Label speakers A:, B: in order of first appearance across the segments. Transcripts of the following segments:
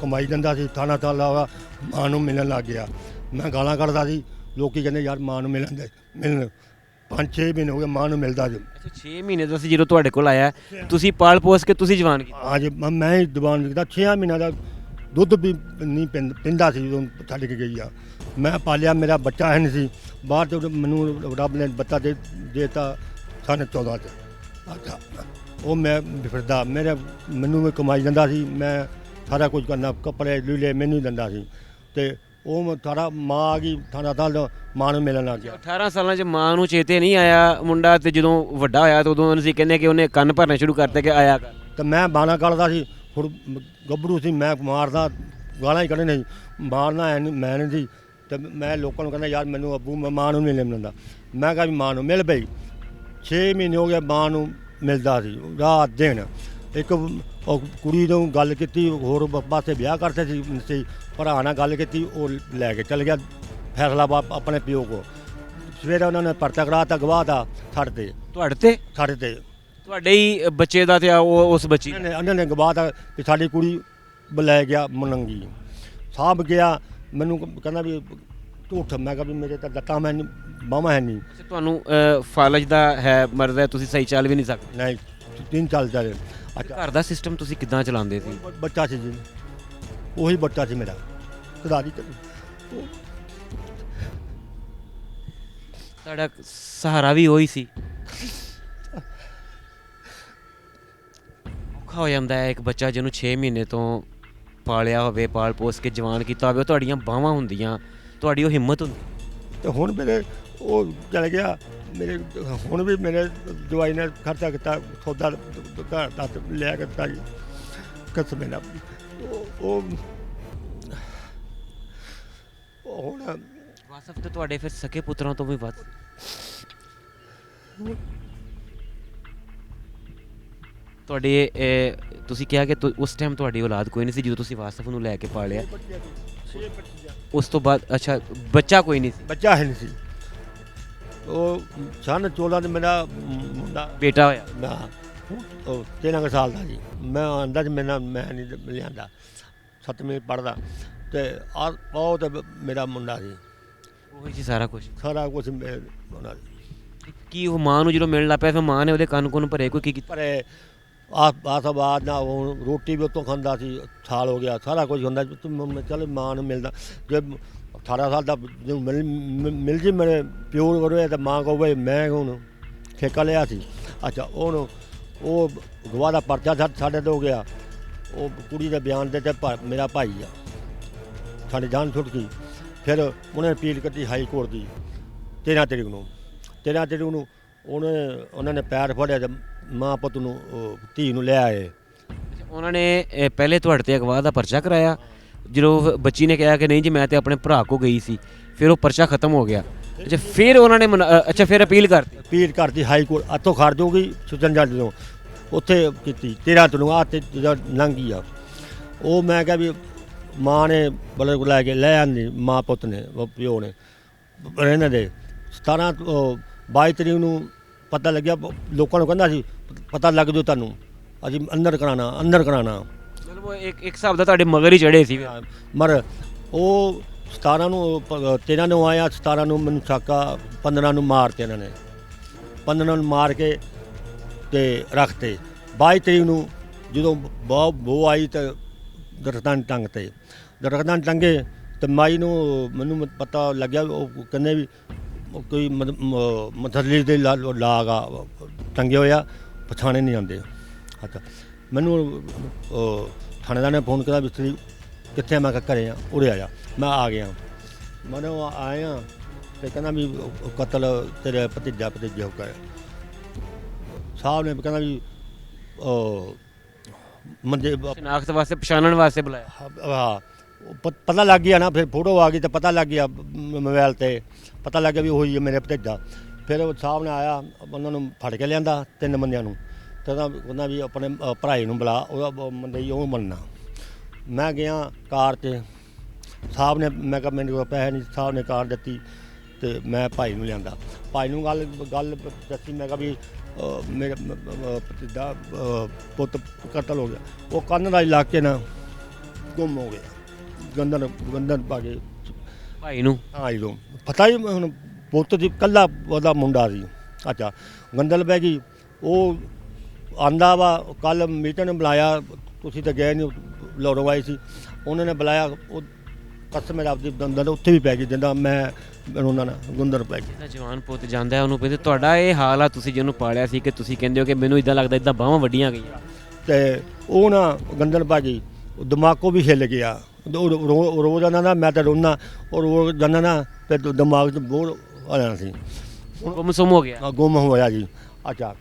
A: ਕਮਾਈ ਦਿੰਦਾ ਸੀ। 18 ਸਾਲ ਦਾ ਹੋਇਆ, ਮਾਂ ਨੂੰ ਮਿਲਣ ਲੱਗ ਗਿਆ। ਮੈਂ ਗਾਲਾਂ ਕੱਢਦਾ ਸੀ, ਲੋਕੀ ਕਹਿੰਦੇ ਯਾਰ ਮਾਂ ਨੂੰ ਮਿਲਣ 5-6 ਮਹੀਨੇ ਹੋ ਗਏ ਮਾਂ ਨੂੰ ਮਿਲਦਾ ਜੀ।
B: ਅੱਛਾ, 6 ਮਹੀਨੇ ਤੋਂ ਅਸੀਂ ਜਦੋਂ ਤੁਹਾਡੇ ਕੋਲ ਆਇਆ, ਤੁਸੀਂ ਪਾਲ ਪੋਸ ਕੇ ਤੁਸੀਂ ਜਵਾਨ ਕੀਤਾ?
A: ਹਾਂ ਜੀ, ਮੈਂ ਹੀ ਜਵਾਨ ਕੀਤਾ। 6 ਮਹੀਨਿਆਂ ਦਾ ਦੁੱਧ ਵੀ ਨਹੀਂ ਪੀਂਦਾ ਸੀ ਜਦੋਂ ਛੱਡ ਕੇ ਗਈ ਆ। ਮੈਂ ਪਾਲਿਆ, ਮੇਰਾ ਬੱਚਾ ਹੈ ਨਹੀਂ ਸੀ। ਬਾਹਰ ਤੋਂ ਮੈਨੂੰ ਰੱਬ ਨੇ ਬੱਚਾ ਦੇ ਦਿੱਤਾ 14.5 'ਚ। ਅੱਛਾ, ਉਹ ਮੈਂ ਫਿਰਦਾ, ਮੈਨੂੰ ਵੀ ਕਮਾਈ ਦਿੰਦਾ ਸੀ, ਮੈਂ ਸਾਰਾ ਕੁਝ ਕਰਨਾ, ਕੱਪੜੇ ਲੀੜੇ ਮੈਨੂੰ ਹੀ ਦਿੰਦਾ ਸੀ। ਅਤੇ ਉਹ ਸਾਰਾ ਮਾਂ ਆ ਗਈ 18 ਸਾਲ ਦਾ, ਮਾਂ ਨੂੰ ਮਿਲਣ ਲੱਗ ਗਿਆ।
B: 18 ਸਾਲਾਂ 'ਚ ਮਾਂ ਨੂੰ ਚੇਤੇ ਨਹੀਂ ਆਇਆ ਮੁੰਡਾ, ਤੇ ਜਦੋਂ ਵੱਡਾ ਹੋਇਆ ਤਾਂ ਉਦੋਂ ਅਸੀਂ ਕਹਿੰਦੇ ਕਿ ਉਹਨੇ ਕੰਨ ਭਰਨੇ ਸ਼ੁਰੂ ਕਰਤੇ ਕਿ ਆਇਆ ਕਰ।
A: ਅਤੇ ਮੈਂ ਬਾਣਾ ਕੱਢਦਾ ਸੀ, ਹੁਣ ਗੱਭਰੂ ਸੀ, ਮੈਂ ਮਾਰਦਾ, ਗਾਲਾਂ ਹੀ ਕੱਢਣੇ ਸੀ, ਮਾਰਨਾ ਹੈ ਨਹੀਂ, ਮੈਂ ਨਹੀਂ ਸੀ। ਅਤੇ ਮੈਂ ਲੋਕਾਂ ਨੂੰ ਕਹਿੰਦਾ ਯਾਰ ਮੈਨੂੰ ਅੱਬੂ ਮਾਂ ਨੂੰ ਨਹੀਂ ਮਿਲਣ। ਮੈਂ ਕਿਹਾ ਵੀ ਮਾਂ ਨੂੰ ਮਿਲ ਪਈ। 6 ਮਹੀਨੇ ਹੋ ਗਏ ਮਾਂ ਨੂੰ ਮਿਲਦਾ ਸੀ ਰਾਤ ਦਿਨ। ਇੱਕ ਉਹ ਕੁੜੀ ਨੂੰ ਗੱਲ ਕੀਤੀ, ਹੋਰ ਪਾਸੇ ਵਿਆਹ ਕਰਦੇ ਸੀ, ਭਰਾ ਨਾਲ ਗੱਲ ਕੀਤੀ, ਉਹ ਲੈ ਕੇ ਚਲ ਗਿਆ ਫੈਸਲਾਬਾਦ ਆਪਣੇ ਪਿਓ ਕੋਲ। ਸਵੇਰੇ ਉਹਨਾਂ ਨੇ ਪਰਚਾ ਕਰਾਤਾ ਗਵਾਹ ਦਾ ਸਾਡੇ ਤੇ।
B: ਤੁਹਾਡੇ ਤੇ ਤੁਹਾਡੇ ਹੀ ਬੱਚੇ ਦਾ ਤੇ ਉਹ ਉਸ ਬੱਚੀ
A: ਉਹਨਾਂ ਨੇ ਗਵਾਹ ਦਾ ਕਿ ਸਾਡੀ ਕੁੜੀ ਲੈ ਗਿਆ ਮਲੰਗੀ ਸਾਹਬ ਗਿਆ। ਮੈਨੂੰ ਕਹਿੰਦਾ ਵੀ ਝੂਠ। ਮੈਂ ਕਿਹਾ ਵੀ ਮੇਰੇ ਤਾਂ ਲੱਤਾਂ ਮੈਂ ਬਾਹਾਂ ਹੈ ਨਹੀਂ।
B: ਤੁਹਾਨੂੰ ਫਾਲਜ ਦਾ ਹੈ, ਮਰਦਾ, ਤੁਸੀਂ ਸਹੀ ਚੱਲ ਵੀ ਨਹੀਂ ਸਕਦੇ?
A: ਨਹੀਂ, 3 ਸਾਲ ਚੱਲੇ। ਅੱਛਾ,
B: ਘਰ ਦਾ ਸਿਸਟਮ ਤੁਸੀਂ ਕਿੱਦਾਂ ਚਲਾਉਂਦੇ ਸੀ?
A: ਬੱਚਾ ਸੀ ਜੀ, ਉਹੀ ਬੱਚਾ ਸੀ ਮੇਰਾ। ਖੁਦਾਰੀ
B: ਤੁਹਾਡਾ ਸਹਾਰਾ ਵੀ ਉਹੀ ਸੀ। ਔਖਾ ਹੋ ਜਾਂਦਾ ਹੈ ਇੱਕ ਬੱਚਾ ਜਿਹਨੂੰ 6 ਮਹੀਨੇ ਤੋਂ ਪਾਲਿਆ ਹੋਵੇ, ਪਾਲ ਪੋਸ ਕੇ ਜਵਾਨ ਕੀਤਾ ਹੋਵੇ, ਤੁਹਾਡੀਆਂ ਬਾਹਾਂ ਹੁੰਦੀਆਂ, ਤੁਹਾਡੀ ਉਹ ਹਿੰਮਤ ਹੁੰਦੀ।
A: ਅਤੇ ਹੁਣ ਮੇਰੇ ਉਹ ਚਲ ਗਿਆ। ਮੇਰੇ ਹੁਣ ਵੀ ਮੇਰੇ ਜਵਾਈ ਨੇ ਖਰਚਾ ਕੀਤਾ, ਸੌਦਾ ਘਰ ਦਾ ਲਿਆ ਕੇ ਦਿੱਤਾ ਜੀ ਕਸਮ ਨਾਲ। ਉਹ ਹੁਣ
B: ਵਾਸਫ ਤੇ ਤੁਹਾਡੇ ਫਿਰ ਸਕੇ ਪੁੱਤਰਾਂ ਤੋਂ ਵੀ ਵੱਧ। ਤੁਹਾਡੇ ਤੁਸੀਂ ਕਿਹਾ ਕਿ ਉਸ ਟਾਈਮ ਤੁਹਾਡੀ ਔਲਾਦ ਕੋਈ ਨਹੀਂ ਸੀ ਜਦੋਂ ਤੁਸੀਂ ਵਾਸਫ ਨੂੰ ਲੈ ਕੇ ਪਾਲਿਆ। ਉਸ ਤੋਂ ਬਾਅਦ ਅੱਛਾ, ਬੱਚਾ ਕੋਈ ਨਹੀਂ ਸੀ? ਬੱਚਾ ਹੈ ਨਹੀਂ ਸੀ। ਉਹ 14 'ਚ ਮੇਰਾ ਮੁੰਡਾ ਬੇਟਾ ਹੋਇਆ
A: ਨਾ, ਉਹ 13 ਸਾਲ ਦਾ ਜੀ। ਮੈਂ ਆਂਦਾ ਜੀ, ਮੈਂ ਨਹੀਂ ਲਿਆਂਦਾ, 7ਵੀਂ ਪੜ੍ਹਦਾ। ਅਤੇ ਉਹ ਤਾਂ ਮੇਰਾ ਮੁੰਡਾ ਸੀ,
B: ਉਹੀ ਸੀ ਸਾਰਾ ਕੁਝ
A: ਉਹਨਾਂ
B: ਕੀ ਉਹ ਮਾਂ ਨੂੰ ਜਦੋਂ ਮਿਲਣ ਲੱਗ ਪਿਆ ਫਿਰ ਮਾਂ ਨੇ ਉਹਦੇ ਕੰਨ ਕੁੰਨ ਭਰੇ? ਕੋਈ ਕੀ
A: ਪਰ ਆਸ ਬਾਅਦ ਨਾ ਉਹ ਰੋਟੀ ਵੀ ਉੱਥੋਂ ਖਾਂਦਾ ਸੀ। ਸਾਲ ਹੋ ਗਿਆ, ਸਾਰਾ ਕੁਝ ਹੁੰਦਾ। ਚੱਲ ਮਾਂ ਨੂੰ ਮਿਲਦਾ, ਜੇ 18 ਸਾਲ ਦਾ ਮਿਲ ਜੀ ਮੇਰੇ ਪਿਓ ਕਰੇ ਤਾਂ ਮਾਂ ਕਹੇ ਮੈਂ ਹੁਣ ਠੇਕਾ ਲਿਆ ਸੀ। ਅੱਛਾ, ਉਹਨੂੰ ਉਹ ਗਵਾਹ ਦਾ ਪਰਚਾ ਸਾਡੇ ਤੋਂ ਹੋ ਗਿਆ। ਉਹ ਕੁੜੀ ਦੇ ਬਿਆਨ ਦੇ ਤੇ ਮੇਰਾ ਭਾਈ ਆ, ਸਾਡੀ ਜਾਨ ਛੁੱਟ ਗਈ। ਫਿਰ ਉਹਨੇ ਅਪੀਲ ਕੀਤੀ ਹਾਈ ਕੋਰਟ ਦੀ 13 ਤਰੀਕ ਨੂੰ। 13 ਤਰੀਕ ਨੂੰ ਉਹਨਾਂ ਨੇ ਪੈਰ ਫੜਿਆ ਅਤੇ ਮਾਂ ਪੁੱਤ ਨੂੰ ਧੀ ਨੂੰ ਲੈ ਆਏ।
B: ਉਹਨਾਂ ਨੇ ਪਹਿਲੇ ਤੁਹਾਡੇ 'ਤੇ ਅਗਵਾਹ ਦਾ ਪਰਚਾ ਕਰਾਇਆ, ਜਦੋਂ ਬੱਚੀ ਨੇ ਕਿਹਾ ਕਿ ਨਹੀਂ ਜੀ ਮੈਂ ਤਾਂ ਆਪਣੇ ਭਰਾ ਕੋਲ ਗਈ ਸੀ, ਫਿਰ ਉਹ ਪਰਚਾ ਖਤਮ ਹੋ ਗਿਆ। ਅੱਛਾ, ਫਿਰ ਉਹਨਾਂ ਨੇ ਅੱਛਾ ਫਿਰ ਅਪੀਲ ਕਰਤੀ
A: ਹਾਈ ਕੋਰਟ। ਇੱਥੋਂ ਖਰਚ ਹੋ ਗਈ ਸੁਚਨ ਜੱਜ ਤੋਂ, ਉੱਥੇ ਕੀਤੀ 13 ਨੂੰ ਆ ਤੇ ਲੰਘ ਗਈ ਆ। ਉਹ ਮੈਂ ਕਿਹਾ ਵੀ ਮਾਂ ਨੇ ਬਲਦ ਲੈ ਕੇ ਲੈ ਆਂਦੀ, ਮਾਂ ਪੁੱਤ ਨੇ, ਉਹ ਪਿਓ ਨੇ ਇਹਨਾਂ ਦੇ 22 ਤਰੀਕ ਨੂੰ ਪਤਾ ਲੱਗਿਆ। ਲੋਕਾਂ ਨੂੰ ਕਹਿੰਦਾ ਸੀ ਪਤਾ ਲੱਗ ਜਾਓ ਤੁਹਾਨੂੰ, ਅਸੀਂ ਅੰਦਰ ਕਰਾਉਣਾ।
B: ਮਤਲਬ ਉਹ ਇੱਕ ਹਿਸਾਬ ਦਾ ਤੁਹਾਡੇ ਮਗਰ ਹੀ ਚੜ੍ਹੇ ਸੀ।
A: ਮਰ ਉਹ 17 ਨੂੰ 13 ਨੂੰ ਆਇਆ, 17 ਨੂੰ ਮੈਨੂੰ ਛਾਕਾ, 15 ਨੂੰ ਮਾਰਤੇ ਇਹਨਾਂ ਨੇ। 15 ਨੂੰ ਮਾਰ ਕੇ ਤੇ ਰੱਖਤੇ। 22 ਤਰੀਕ ਨੂੰ ਜਦੋਂ ਬੋ ਆਈ ਤਾਂ ਦਰਖਤਾਂ ਨੂੰ ਟੰਗ ਤੇ ਦਰਖਤਾਂ ਨੂੰ ਟੰਗੇ ਤੇ ਮਾਈ ਨੂੰ ਮੈਨੂੰ ਪਤਾ ਲੱਗਿਆ ਉਹ ਕਹਿੰਦੇ ਵੀ ਕੋਈ ਮਥਲੀ ਦੇ ਲਾਗ ਆ ਟੰਗੇ ਹੋਇਆ ਪਛਾਣੇ ਨਹੀਂ ਜਾਂਦੇ। ਅੱਛਾ ਮੈਨੂੰ ਥਾਣੇਦਾਰ ਨੇ ਫੋਨ ਕਰਿਆ ਵੀ ਤੁਸੀਂ ਕਿੱਥੇ? ਮੈਂ ਕਿਹਾ ਘਰੇ ਆ, ਉਰੇ ਆਇਆ। ਮੈਂ ਆ ਗਿਆ, ਮੈਨੂੰ ਆਇਆ ਤੇ ਕਹਿੰਦਾ ਵੀ ਕਤਲ ਤੇਰੇ ਭਤੀਜਾ ਹੋ ਗਿਆ। ਸਾਹਿਬ ਨੇ ਕਹਿੰਦਾ ਵੀ ਮੰਦੇ
B: ਸ਼ਨਾਖਤ ਵਾਸਤੇ ਪਛਾਣਨ ਵਾਸਤੇ ਬੁਲਾਇਆ।
A: ਹਾਂ ਪਤਾ ਲੱਗ ਗਿਆ ਨਾ, ਫਿਰ ਫੋਟੋ ਆ ਗਈ ਤਾਂ ਪਤਾ ਲੱਗ ਗਿਆ ਮੋਬਾਈਲ 'ਤੇ, ਪਤਾ ਲੱਗ ਗਿਆ ਵੀ ਉਹੀ ਹੈ ਮੇਰੇ ਭਤੀਜਾ। ਫਿਰ ਸਾਹਿਬ ਨੇ ਆਇਆ, ਉਹਨਾਂ ਨੂੰ ਫੜ ਕੇ ਲਿਆਂਦਾ 3 ਬੰਦਿਆਂ ਨੂੰ, ਤੇ ਉਹਨਾਂ ਵੀ ਆਪਣੇ ਭਰਾਈ ਨੂੰ ਬੁਲਾ, ਉਹਦਾ ਬੰਦੇ ਉਹ ਮੰਨਣਾ। ਮੈਂ ਗਿਆ ਕਾਰ 'ਚ, ਸਾਹਿਬ ਨੇ ਮੈਂ ਕਿਹਾ ਮੇਰੇ ਕੋਲ ਪੈਸੇ ਨਹੀਂ, ਸਾਹਿਬ ਨੇ ਕਾਰ ਦਿੱਤੀ ਤੇ ਮੈਂ ਭਾਈ ਨੂੰ ਲਿਆਂਦਾ। ਭਾਈ ਨੂੰ ਗੱਲ ਦੱਸੀ, ਮੈਂ ਕਿਹਾ ਵੀ ਮੇਰੇ ਭਤੀਜਾ ਪੁੱਤ ਕਤਲ ਹੋ ਗਿਆ। ਉਹ ਕੰਨ ਦਾ ਇਲਾਕੇ ਨਾ ਗੁੰਮ ਹੋ ਗਿਆ, ਗੰਦਨ ਪਾ ਕੇ
B: ਭਾਈ ਨੂੰ
A: ਜਦੋਂ ਪਤਾ ਹੀ ਹੁਣ ਪੁੱਤ ਦੀ ਕੱਲਾ ਉਹਦਾ ਮੁੰਡਾ ਸੀ। ਅੱਛਾ ਗੰਦਲ ਪੈ ਗਈ। ਉਹ ਆਂਦਾ ਵਾ ਕੱਲ ਮੀਟਿੰਗ ਬੁਲਾਇਆ, ਤੁਸੀਂ ਤਾਂ ਗਏ ਨਹੀਂ, ਲੋੜਵਾਈ ਸੀ, ਉਹਨਾਂ ਨੇ ਬੁਲਾਇਆ। ਉਹ ਕਸਮ ਆਪਦੀ ਦੰਦਲ ਉੱਥੇ ਵੀ ਪੈ ਗਈ, ਜਿੱਦਾਂ ਮੈਂ ਉਹਨਾਂ ਨਾਲ ਗੁੰਦਰ ਪੈ ਗਈ।
B: ਜਵਾਨ ਪੁੱਤ ਜਾਂਦਾ ਉਹਨੂੰ ਕਹਿੰਦੇ ਤੁਹਾਡਾ ਇਹ ਹਾਲ ਆ, ਤੁਸੀਂ ਜਿਹਨੂੰ ਪਾਲਿਆ ਸੀ ਕਿ ਤੁਸੀਂ ਕਹਿੰਦੇ ਹੋ ਕਿ ਮੈਨੂੰ ਇਦਾਂ ਲੱਗਦਾ ਇਦਾਂ ਬਾਹਾਂ ਵੱਡੀਆਂ ਗਈਆਂ,
A: ਤੇ ਉਹ ਨਾ ਗੰਦਲ ਪੈ ਗਈ, ਦਿਮਾਗੋਂ ਵੀ ਹਿੱਲ ਗਿਆ। ਰੋ ਜਾਂਦਾ ਨਾ, ਮੈਂ ਤਾਂ ਰੋਣਾ, ਉਹ ਰੋ ਜਾਂਦਾ ਨਾ, ਫਿਰ ਦਿਮਾਗ 'ਚ ਬੋਝ ਆ ਜਾਣਾ ਸੀ,
B: ਗੁੰਮਸੁੰਮ ਹੋ ਗਿਆ,
A: ਗੁੰਮ ਹੋਇਆ ਜੀ। ਅੱਛਾ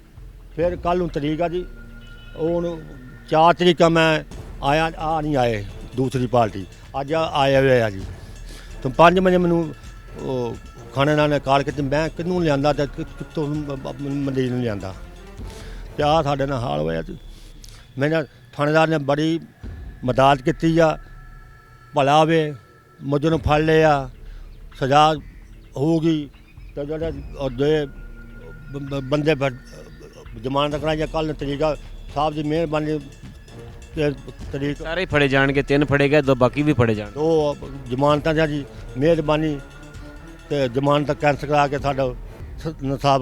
A: ਫਿਰ ਕੱਲ੍ਹ ਨੂੰ ਤਰੀਕ ਆ ਜੀ, ਉਹ 4 ਤਰੀਕ ਮੈਂ ਆਇਆ, ਆ ਨਹੀਂ ਆਏ ਦੂਸਰੀ ਪਾਰਟੀ, ਅੱਜ ਆਏ ਹੋਏ ਆ ਜੀ। ਤੇ 5 ਵਜੇ ਮੈਨੂੰ ਉਹ ਖਾਣੇ ਨਾਲ ਨੇ ਕਾਲ ਕੀਤੀ, ਮੈਂ ਕਿਹਨੂੰ ਲਿਆਂਦਾ ਅਤੇ ਕਿੱਥੋਂ ਮਰੀਜ਼ ਨੂੰ ਲਿਆਂਦਾ, ਅਤੇ ਆਹ ਸਾਡੇ ਨਾਲ ਹਾਲ ਹੋਇਆ ਜੀ। ਮੇਰੇ ਥਾਣੇਦਾਰ ਨੇ ਬੜੀ ਮਦਦ ਕੀਤੀ ਆ, ਭਲਾ ਵੇ ਮੁਜਰਮ ਫੜ ਲਿਆ, ਸਜ਼ਾ ਹੋਊਗੀ, ਅਤੇ ਜਿਹੜੇ ਬੰਦੇ ਜ਼ਮਾਨਤ ਕਰਾਈ ਜਾਂ ਕੱਲ੍ਹ ਤਰੀਕਾ ਸਾਹਿਬ ਦੀ ਮਿਹਰਬਾਨੀ ਤਰੀਕ
B: ਸਾਰੇ ਫੜੇ ਜਾਣਗੇ, 3 ਫੜੇ ਗਏ, 2 ਬਾਕੀ ਵੀ ਫੜੇ ਜਾਣ,
A: 2 ਜ਼ਮਾਨਤਾਂ ਦਾ ਜੀ ਮਿਹਰਬਾਨੀ, ਤੇ ਜ਼ਮਾਨਤ ਕੈਂਸਲ ਕਰਾ ਕੇ ਸਾਡਾ ਇਨਸਾਫ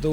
C: 2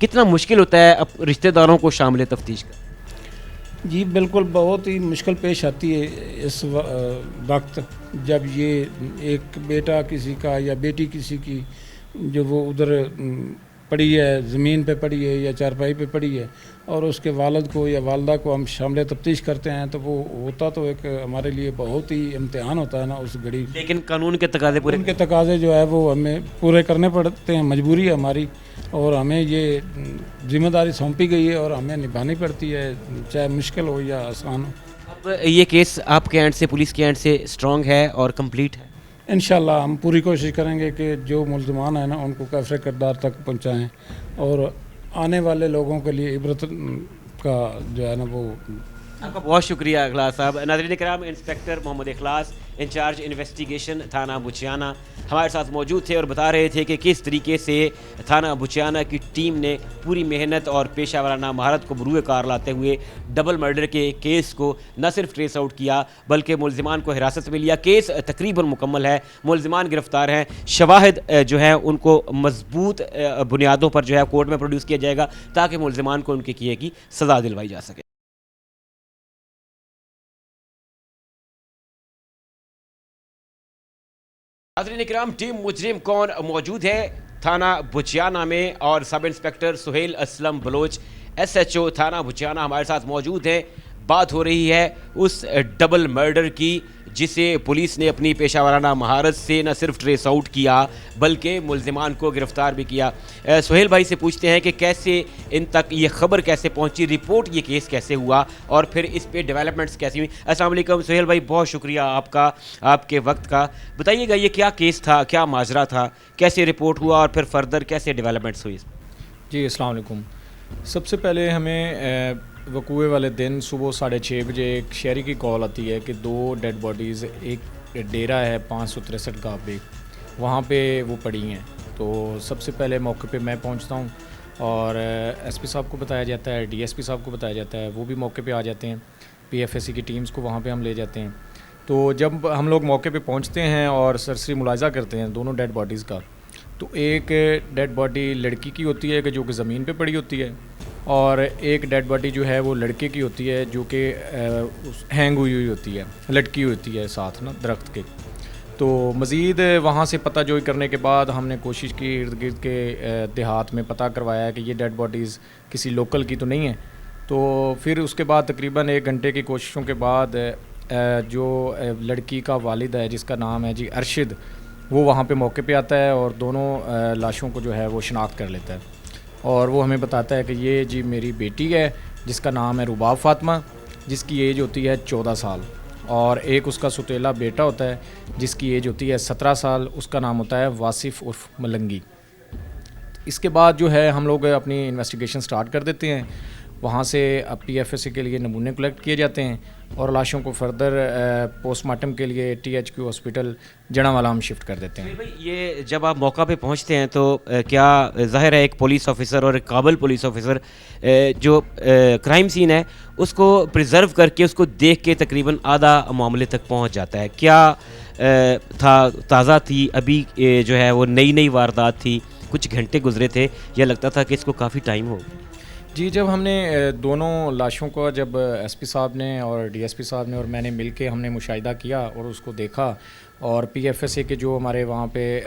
B: کتنا مشکل ہوتا ہے اب رشتہ داروں کو شامل تفتیش کا؟
C: جی بالکل بہت ہی مشکل پیش آتی ہے اس وقت جب یہ ایک بیٹا کسی کا یا بیٹی کسی کی جو وہ ادھر پڑی ہے، زمین پہ پڑی ہے یا چارپائی پہ پڑی ہے، اور اس کے والد کو یا والدہ کو ہم شامل تفتیش کرتے ہیں، تو وہ ہوتا تو ایک ہمارے لیے بہت ہی امتحان ہوتا ہے نا اس گھڑی۔
B: لیکن قانون کے تقاضے پورے
C: ان کے تقاضے جو ہے وہ ہمیں پورے کرنے پڑتے ہیں، مجبوری ہے ہماری، اور ہمیں یہ ذمہ داری سونپی گئی ہے اور ہمیں نبھانی پڑتی ہے، چاہے مشکل ہو یا آسان ہو۔
B: اب یہ کیس آپ کے اینڈ سے، پولیس کے اینڈ سے اسٹرانگ ہے اور کمپلیٹ ہے؟
C: انشاءاللہ ہم پوری کوشش کریں گے کہ جو ملزمان ہیں نا ان کو کیفر کردار تک پہنچائیں، اور آنے والے لوگوں کے لیے عبرت کا جو ہے نا وہ۔
B: آپ کا بہت شکریہ اخلاص صاحب۔ ناظرین کرام، انسپیکٹر محمد اخلاص انچارج انویسٹیگیشن تھانہ بچیانہ ہمارے ساتھ موجود تھے اور بتا رہے تھے کہ کس طریقے سے تھانہ بچیانہ کی ٹیم نے پوری محنت اور پیشہ ورانہ مہارت کو بروئے کار لاتے ہوئے ڈبل مرڈر کے کیس کو نہ صرف ٹریس آؤٹ کیا بلکہ ملزمان کو حراست میں لیا۔ کیس تقریباً مکمل ہے، ملزمان گرفتار ہیں، شواہد جو ہیں ان کو مضبوط بنیادوں پر جو ہے کورٹ میں پروڈیوس کیا جائے گا تاکہ ملزمان کو ان کے کیے کی سزا دلوائی جا سکے۔ ناظرین اکرام، ٹیم مجرم کون موجود ہے تھانہ بچیانہ میں، اور sub inspector Sohail Aslam Baloch S H O تھانہ بچیانہ ہمارے ساتھ موجود ہیں۔ بات ہو رہی ہے اس ڈبل مرڈر کی جسے پولیس نے اپنی پیشہ ورانہ مہارت سے نہ صرف ٹریس آؤٹ کیا بلکہ ملزمان کو گرفتار بھی کیا۔ سہیل بھائی سے پوچھتے ہیں کہ کیسے ان تک یہ خبر کیسے پہنچی، رپورٹ یہ کیس کیسے ہوا اور پھر اس پہ ڈیولپمنٹس کیسی ہوئی۔ السلام علیکم سہیل بھائی، بہت شکریہ آپ کا، آپ کے وقت کا۔ بتائیے گا یہ کیا کیس تھا، کیا ماجرا تھا، کیسے رپورٹ ہوا اور پھر فردر کیسے ڈیولپمنٹس ہوئی؟
D: جی السلام علیکم۔ سب سے پہلے ہمیں وقوع والے دن صبح 6:30 بجے ایک شہری کی کال آتی ہے کہ 2 ڈیڈ باڈیز، ایک ڈیرا ہے 563 گاہ پہ، وہاں پہ وہ پڑی ہیں۔ تو سب سے پہلے موقع پہ میں پہنچتا ہوں اور ایس پی صاحب کو بتایا جاتا ہے، ڈی ایس پی صاحب کو بتایا جاتا ہے، وہ بھی موقع پہ آ جاتے ہیں، پی ایف ایس سی کی ٹیمز کو وہاں پہ ہم لے جاتے ہیں۔ تو جب ہم لوگ موقع پہ پہنچتے ہیں اور سرسری ملاحظہ کرتے ہیں دونوں ڈیڈ باڈیز کا، تو ایک ڈیڈ باڈی لڑکی کی ہوتی ہے کہ جو کہ زمین پہ پڑی ہوتی ہے، اور ایک ڈیڈ باڈی جو ہے وہ لڑکے کی ہوتی ہے جو کہ ہینگ ہوئی ہوتی ہے، لٹکی ہوتی ہے ساتھ نا درخت کے۔ تو مزید وہاں سے پتہ جوئی کرنے کے بعد ہم نے کوشش کی ارد گرد کے دیہات میں پتہ کروایا کہ یہ ڈیڈ باڈیز کسی لوکل کی تو نہیں ہیں۔ تو پھر اس کے بعد تقریباً 1 گھنٹے کی کوششوں کے بعد جو لڑکی کا والد ہے جس کا نام ہے جی ارشد، وہ وہاں پہ موقع پہ آتا ہے اور دونوں لاشوں کو جو ہے وہ شناخت کر لیتا ہے، اور وہ ہمیں بتاتا ہے کہ یہ جی میری بیٹی ہے جس کا نام ہے رباب فاطمہ، جس کی ایج ہوتی ہے 14 سال، اور ایک اس کا ستیلا بیٹا ہوتا ہے جس کی ایج ہوتی ہے 17 سال، اس کا نام ہوتا ہے واصف عرف ملنگی۔ اس کے بعد جو ہے ہم لوگ اپنی انویسٹیگیشن سٹارٹ کر دیتے ہیں، وہاں سے پی ایف ایس سی کے لیے نمونے کلیکٹ کیے جاتے ہیں اور لاشوں کو فردر پوسٹ مارٹم کے لیے ٹی ایچ کیو ہاسپٹل جڑاوالا ہم شفٹ کر دیتے ہیں۔
B: یہ جب آپ موقع پہ پہنچتے ہیں تو کیا ظاہر ہے ایک پولیس آفیسر اور ایک قابل پولیس آفیسر جو کرائم سین ہے اس کو پریزرو کر کے اس کو دیکھ کے تقریباً آدھا معاملے تک پہنچ جاتا ہے، کیا تھا تازہ تھی ابھی جو ہے وہ نئی واردات تھی، کچھ گھنٹے گزرے تھے یا لگتا تھا کہ اس کو کافی ٹائم ہو؟
D: جی جب ہم نے دونوں لاشوں کو جب ایس پی صاحب نے اور ڈی ایس پی صاحب نے اور میں نے مل کے ہم نے مشاہدہ کیا اور اس کو دیکھا، اور پی ایف ایس اے کے جو ہمارے وہاں پہ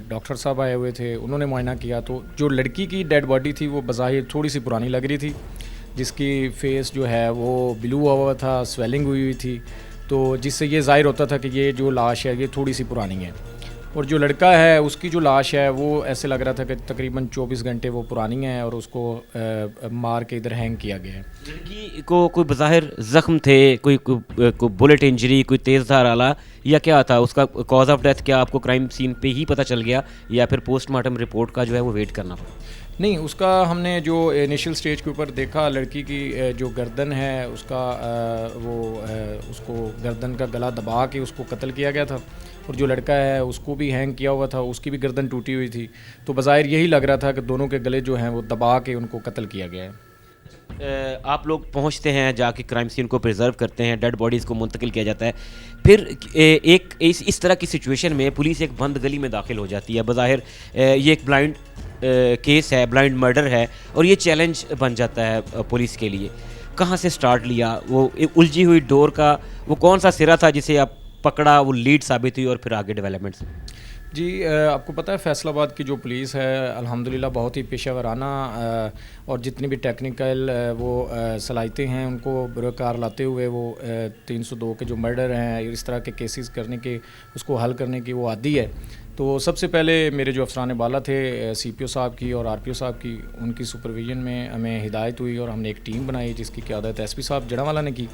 D: ڈاکٹر صاحب آئے ہوئے تھے انہوں نے معائنہ کیا، تو جو لڑکی کی ڈیڈ باڈی تھی وہ بظاہر تھوڑی سی پرانی لگ رہی تھی، جس کی فیس جو ہے وہ بلو ہوا تھا، سویلنگ ہوئی تھی، تو جس سے یہ ظاہر ہوتا تھا کہ یہ جو لاش ہے یہ تھوڑی سی پرانی ہے۔ اور جو لڑکا ہے اس کی جو لاش ہے وہ ایسے لگ رہا تھا کہ تقریباً 24 گھنٹے وہ پرانی ہے اور اس کو مار کے ادھر ہینگ کیا گیا ہے۔
B: لڑکی کو کوئی بظاہر زخم تھے، کوئی بلٹ انجری، کوئی تیز دھار آلہ یا کیا تھا؟ اس کا کاز آف ڈیتھ کیا آپ کو کرائم سین پہ ہی پتہ چل گیا یا پھر پوسٹ مارٹم رپورٹ کا جو ہے وہ ویٹ کرنا پڑا؟
D: نہیں، اس کا ہم نے جو انیشل سٹیج کے اوپر دیکھا، لڑکی کی جو گردن ہے اس کا اس کو گردن کا گلا دبا کے اس کو قتل کیا گیا تھا، اور جو لڑکا ہے اس کو بھی ہینگ کیا ہوا تھا، اس کی بھی گردن ٹوٹی ہوئی تھی، تو بظاہر یہی لگ رہا تھا کہ دونوں کے گلے جو ہیں وہ دبا کے ان کو قتل کیا گیا ہے۔
B: آپ لوگ پہنچتے ہیں، جا کے کرائم سین کو پریزرو کرتے ہیں، ڈیڈ باڈیز کو منتقل کیا جاتا ہے، پھر ایک اس طرح کی سچویشن میں پولیس ایک بند گلی میں داخل ہو جاتی ہے، بظاہر یہ ایک بلائنڈ کیس ہے, بلائنڈ مرڈر ہے, اور یہ چیلنج بن جاتا ہے پولیس کے لیے. کہاں سے سٹارٹ لیا, وہ الجھی ہوئی ڈور کا وہ کون سا سرا تھا جسے آپ پکڑا, وہ لیڈ ثابت ہوئی, اور پھر آگے ڈیولپمنٹس؟
D: جی آپ کو پتہ ہے فیصل آباد کی جو پولیس ہے الحمدللہ بہت ہی پیشہ ورانہ اور جتنی بھی ٹیکنیکل وہ صلاحیتیں ہیں ان کو بروکار لاتے ہوئے وہ 302 کے جو مرڈر ہیں اس طرح کے کیسز کرنے کے, اس کو حل کرنے کی وہ عادی ہے. تو سب سے پہلے میرے جو افسران بالا تھے سی پی او صاحب کی اور آر پی او صاحب کی, ان کی سپرویژن میں ہمیں ہدایت ہوئی اور ہم نے ایک ٹیم بنائی جس کی قیادت ایس پی صاحب جڑاوالا نے کی.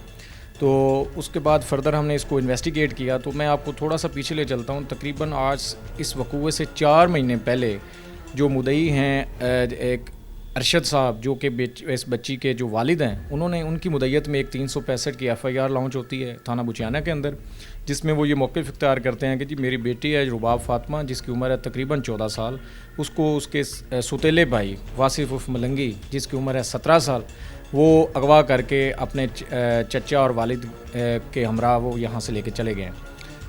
D: تو اس کے بعد فردر ہم نے اس کو انویسٹیگیٹ کیا. تو میں آپ کو تھوڑا سا پیچھے لے چلتا ہوں. تقریباً آج اس وقوع سے 4 مہینے پہلے جو مدعی ہیں ایک ارشد صاحب جو کہ اس بچی کے جو والد ہیں, انہوں نے ان کی مدعیت میں ایک 365 کی FIR لانچ ہوتی ہے تھانہ بچیانہ کے اندر, جس میں وہ یہ موقف اختیار کرتے ہیں کہ جی میری بیٹی ہے رباب فاطمہ جس کی عمر ہے تقریباً 14 سال, اس کو اس کے ستیلے بھائی واصف اف ملنگی جس کی عمر ہے 17 سال وہ اغوا کر کے اپنے چچا اور والد کے ہمراہ وہ یہاں سے لے کے چلے گئے.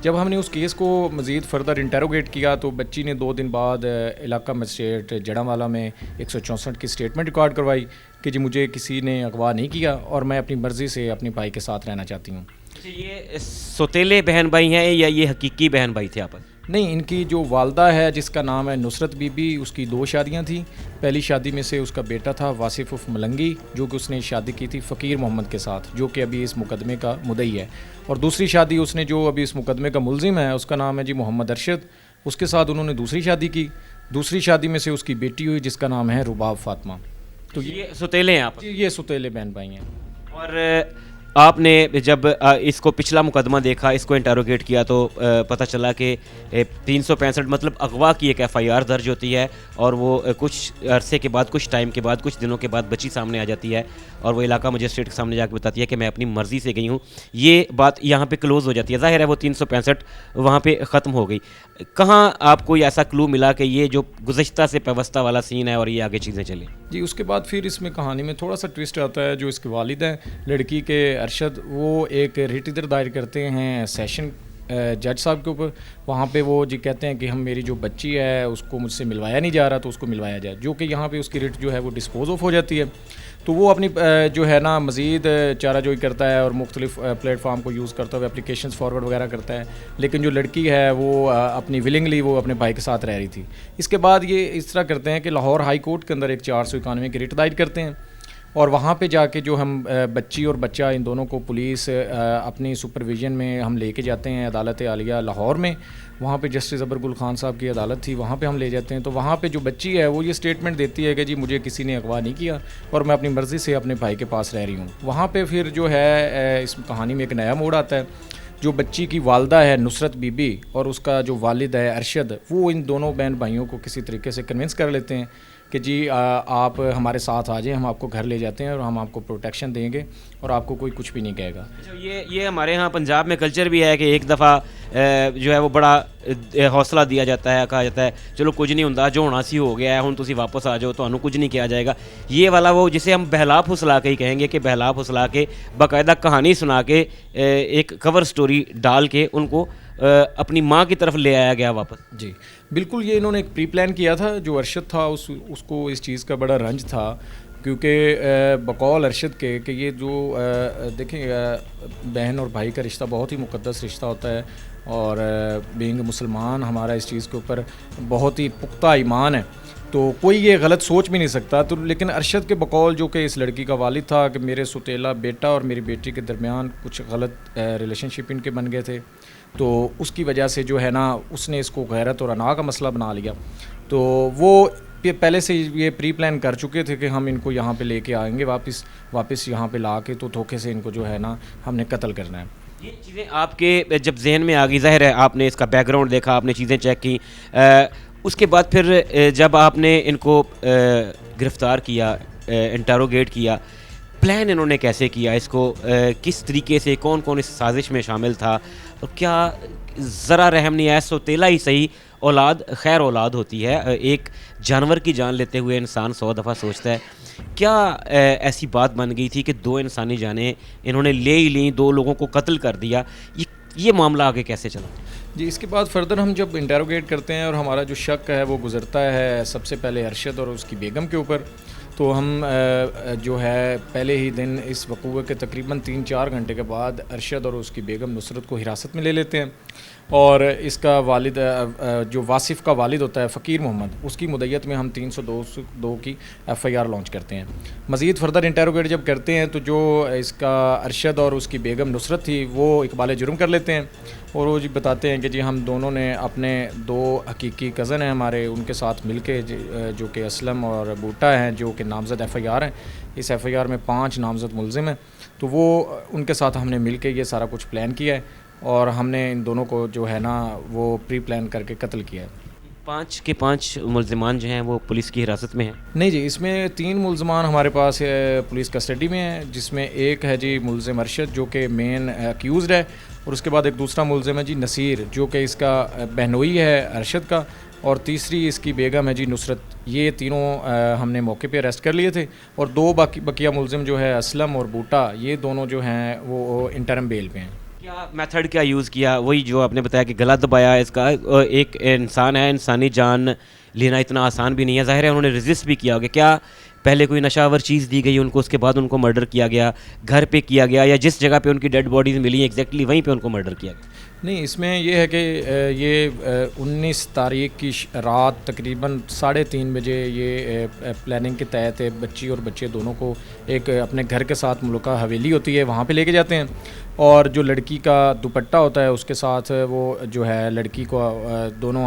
D: جب ہم نے اس کیس کو مزید فردر انٹیروگیٹ کیا تو بچی نے 2 دن بعد علاقہ مجسٹریٹ جڑاوالا میں 164 کی اسٹیٹمنٹ ریکارڈ کروائی کہ جی مجھے کسی نے اغوا نہیں کیا اور میں اپنی مرضی سے اپنے بھائی کے ساتھ رہنا چاہتی ہوں.
B: یہ سوتیلے بہن بھائی ہیں یا یہ حقیقی بہن بھائی تھے آپس؟
D: نہیں, ان کی جو والدہ ہے جس کا نام ہے نصرت بی بی, اس کی 2 شادیاں تھیں. پہلی شادی میں سے اس کا بیٹا تھا واصف اف ملنگی جو کہ اس نے شادی کی تھی فقیر محمد کے ساتھ جو کہ ابھی اس مقدمے کا مدعی ہے, اور دوسری شادی اس نے جو ابھی اس مقدمے کا ملزم ہے اس کا نام ہے جی محمد ارشد, اس کے ساتھ انہوں نے دوسری شادی کی. دوسری شادی میں سے اس کی بیٹی ہوئی جس کا نام ہے رباب فاطمہ. تو
B: یہ سوتیلے ہیں آپ؟
D: یہ ستیلے بہن بھائی ہیں.
B: اور آپ نے جب اس کو پچھلا مقدمہ دیکھا, اس کو انٹیروگیٹ کیا تو پتہ چلا کہ 365 مطلب اغوا کی ایک FIR درج ہوتی ہے, اور وہ کچھ عرصے کے بعد, کچھ ٹائم کے بعد, کچھ دنوں کے بعد بچی سامنے آ جاتی ہے اور وہ علاقہ مجسٹریٹ کے سامنے جا کے بتاتی ہے کہ میں اپنی مرضی سے گئی ہوں. یہ بات یہاں پہ کلوز ہو جاتی ہے, ظاہر ہے وہ 365 وہاں پہ ختم ہو گئی. کہاں آپ کو ایسا کلو ملا کہ یہ جو گزشتہ سے پیوستہ والا سین ہے اور یہ آگے چیزیں چلیں؟
D: جی اس کے بعد پھر اس میں کہانی میں تھوڑا سا ٹوسٹ آتا ہے. جو اس کے والد ہیں لڑکی کے ارشد, وہ ایک ریٹ ادھر دائر کرتے ہیں سیشن جج صاحب کے اوپر. وہاں پہ وہ جی کہتے ہیں کہ ہم میری جو بچی ہے اس کو مجھ سے ملوایا نہیں جا رہا تو اس کو ملوایا جائے, جو کہ یہاں پہ اس کی ریٹ جو ہے وہ ڈسپوز آف ہو جاتی ہے. تو وہ اپنی جو ہے نا مزید چارہ جوئی کرتا ہے اور مختلف پلیٹ فارم کو یوز کرتا ہوئے اپلیکیشنز فارورڈ وغیرہ کرتا ہے, لیکن جو لڑکی ہے وہ اپنی ولنگلی وہ اپنے بھائی کے ساتھ رہ رہی تھی. اس کے بعد یہ اس طرح کرتے ہیں کہ لاہور ہائی کورٹ کے اندر ایک 491 کی ریٹ دائر کرتے ہیں, اور وہاں پہ جا کے جو ہم بچی اور بچہ ان دونوں کو پولیس اپنی سپرویژن میں ہم لے کے جاتے ہیں عدالت عالیہ لاہور میں. وہاں پہ جسٹس ابر گل خان صاحب کی عدالت تھی, وہاں پہ ہم لے جاتے ہیں. تو وہاں پہ جو بچی ہے وہ یہ اسٹیٹمنٹ دیتی ہے کہ جی مجھے کسی نے اغوا نہیں کیا اور میں اپنی مرضی سے اپنے بھائی کے پاس رہ رہی ہوں. وہاں پہ پھر جو ہے اس کہانی میں ایک نیا موڑ آتا ہے. جو بچی کی والدہ ہے نصرت بی بی اور اس کا جو والد ہے ارشد, وہ ان دونوں بہن بھائیوں کو کسی طریقے سے کنونس کر لیتے ہیں کہ جی آپ ہمارے ساتھ آ جائیں, ہم آپ کو گھر لے جاتے ہیں اور ہم آپ کو پروٹیکشن دیں گے اور آپ کو کوئی کچھ بھی نہیں کہے گا.
B: یہ ہمارے ہاں پنجاب میں کلچر بھی ہے کہ ایک دفعہ جو ہے وہ بڑا حوصلہ دیا جاتا ہے, کہا جاتا ہے چلو کچھ نہیں ہوتا, جو ہونا سی ہو گیا ہے, ہن تسی واپس آ جاؤ, تمہیں کچھ نہیں کیا جائے گا. یہ والا وہ جسے ہم بہلا پھسلا کے ہی کہیں گے کہ بہلا پھسلا کے باقاعدہ کہانی سنا کے ایک کور سٹوری ڈال کے ان کو اپنی ماں کی طرف لے آیا گیا واپس.
D: جی بالکل, یہ انہوں نے ایک پری پلان کیا تھا. جو ارشد تھا اس کو اس چیز کا بڑا رنج تھا کیونکہ بقول ارشد کے کہ یہ جو دیکھیں بہن اور بھائی کا رشتہ بہت ہی مقدس رشتہ ہوتا ہے, اور بینگ مسلمان ہمارا اس چیز کے اوپر بہت ہی پختہ ایمان ہے, تو کوئی یہ غلط سوچ بھی نہیں سکتا. تو لیکن ارشد کے بقول جو کہ اس لڑکی کا والد تھا کہ میرے ستیلا بیٹا اور میری بیٹی کے درمیان کچھ غلط ریلیشن شپ ان کے بن گئے تھے, تو اس کی وجہ سے جو ہے نا اس نے اس کو غیرت اور انا کا مسئلہ بنا لیا. تو وہ پہلے سے یہ پری پلان کر چکے تھے کہ ہم ان کو یہاں پہ لے کے آئیں گے واپس یہاں پہ لا کے, تو دھوکے سے ان کو جو ہے نا ہم نے قتل کرنا ہے.
B: یہ چیزیں آپ کے جب ذہن میں آ گئی, ظاہر ہے آپ نے اس کا بیک گراؤنڈ دیکھا, آپ نے چیزیں چیک کی, اس کے بعد پھر جب آپ نے ان کو گرفتار کیا, انٹروگیٹ کیا, پلان انہوں نے کیسے کیا اس کو, کس طریقے سے, کون کون اس سازش میں شامل تھا, اور کیا ذرا رحم نہیں آیا؟ سوتیلا ہی صحیح, اولاد خیر اولاد ہوتی ہے, ایک جانور کی جان لیتے ہوئے انسان 100 دفعہ سوچتا ہے. کیا ایسی بات بن گئی تھی کہ 2 انسانی جانیں انہوں نے لے ہی لیں, 2 لوگوں کو قتل کر دیا؟ یہ معاملہ آگے کیسے چلا؟
D: جی اس کے بعد فردر ہم جب انٹیروگیٹ کرتے ہیں اور ہمارا جو شک ہے وہ گزرتا ہے سب سے پہلے ارشد اور اس کی بیگم کے اوپر، تو ہم جو ہے پہلے ہی دن اس وقوع کے تقریباً 3-4 گھنٹے کے بعد ارشد اور اس کی بیگم نصرت کو حراست میں لے لیتے ہیں، اور اس کا والد جو واصف کا والد ہوتا ہے فقیر محمد، اس کی مدیت میں ہم 302 کی FIR لانچ کرتے ہیں۔ مزید فردر انٹیروگیٹ جب کرتے ہیں تو جو اس کا ارشد اور اس کی بیگم نصرت تھی وہ اقبال جرم کر لیتے ہیں، اور وہ جی بتاتے ہیں کہ جی ہم دونوں نے اپنے 2 حقیقی کزن ہیں ہمارے، ان کے ساتھ مل کے جو کہ اسلم اور بوٹا ہیں جو کہ نامزد FIR ہیں، اس FIR میں 5 نامزد ملزم ہیں، تو وہ ان کے ساتھ ہم نے مل کے یہ سارا کچھ پلان کیا ہے، اور ہم نے ان دونوں کو جو ہے نا وہ پری پلان کر کے قتل کیا ہے۔
B: 5 کے 5 ملزمان جو ہیں وہ پولیس کی حراست میں ہیں؟
D: نہیں جی، اس میں 3 ملزمان ہمارے پاس پولیس کسٹڈی میں ہیں، جس میں ایک ہے جی ملزم ارشد جو کہ مین ایکیوزڈ ہے، اور اس کے بعد ایک دوسرا ملزم ہے جی نصیر جو کہ اس کا بہنوئی ہے ارشد کا، اور تیسری اس کی بیگم ہے جی نصرت۔ یہ تینوں ہم نے موقع پہ اریسٹ کر لیے تھے، اور 2 بقیہ ملزم جو ہے اسلم اور بوٹا، یہ دونوں جو ہیں وہ انٹرم بیل پہ ہیں۔
B: کیا میتھڈ کیا یوز کیا؟ وہی جو آپ نے بتایا کہ گلا دبایا، اس کا ایک انسان ہے، انسانی جان لینا اتنا آسان بھی نہیں ہے، ظاہر ہے انہوں نے ریزسٹ بھی کیا ہوگا۔ کیا پہلے کوئی نشہ آور چیز دی گئی ان کو، اس کے بعد ان کو مرڈر کیا گیا، گھر پہ کیا گیا، یا جس جگہ پہ ان کی ڈیڈ باڈیز ملی ہیں ایگزیکٹلی وہیں پہ ان کو مرڈر کیا گیا؟
D: نہیں، اس میں یہ ہے کہ یہ 19 تاریخ کی رات تقریباً 3:30 بجے یہ پلاننگ کے تحت بچی اور بچے دونوں کو ایک اپنے گھر کے ساتھ ملکہ حویلی ہوتی ہے وہاں پہ لے کے جاتے ہیں، اور جو لڑکی کا دوپٹہ ہوتا ہے اس کے ساتھ وہ جو ہے لڑکی کو دونوں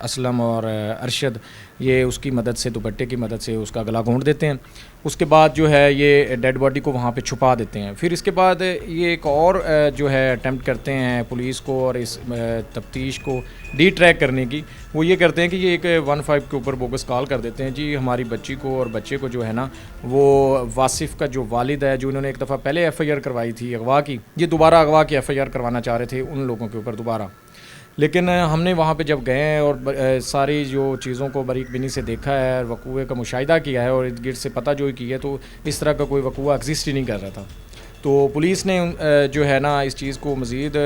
D: اسلم اور ارشد یہ اس کی مدد سے، دوپٹے کی مدد سے اس کا گلا گھونٹ دیتے ہیں۔ اس کے بعد جو ہے یہ ڈیڈ باڈی کو وہاں پہ چھپا دیتے ہیں۔ پھر اس کے بعد یہ ایک اور جو ہے اٹیمپٹ کرتے ہیں پولیس کو اور اس تفتیش کو ڈی ٹریک کرنے کی، وہ یہ کرتے ہیں کہ یہ ایک 15 کے اوپر بوگس کال کر دیتے ہیں، جی ہماری بچی کو اور بچے کو جو ہے نا وہ واصف کا جو والد ہے، جو انہوں نے ایک دفعہ پہلے FIR کروائی تھی اغوا کی، یہ دوبارہ اغوا کی FIR کروانا چاہ رہے تھے ان لوگوں کے اوپر دوبارہ۔ لیکن ہم نے وہاں پہ جب گئے ہیں اور ساری جو چیزوں کو باریک بینی سے دیکھا ہے، وقوع کا مشاہدہ کیا ہے اور ارد گرد سے پتہ جو کی ہے، تو اس طرح کا کوئی وقوع ایگزسٹ ہی نہیں کر رہا تھا۔ تو پولیس نے جو ہے نا اس چیز کو مزید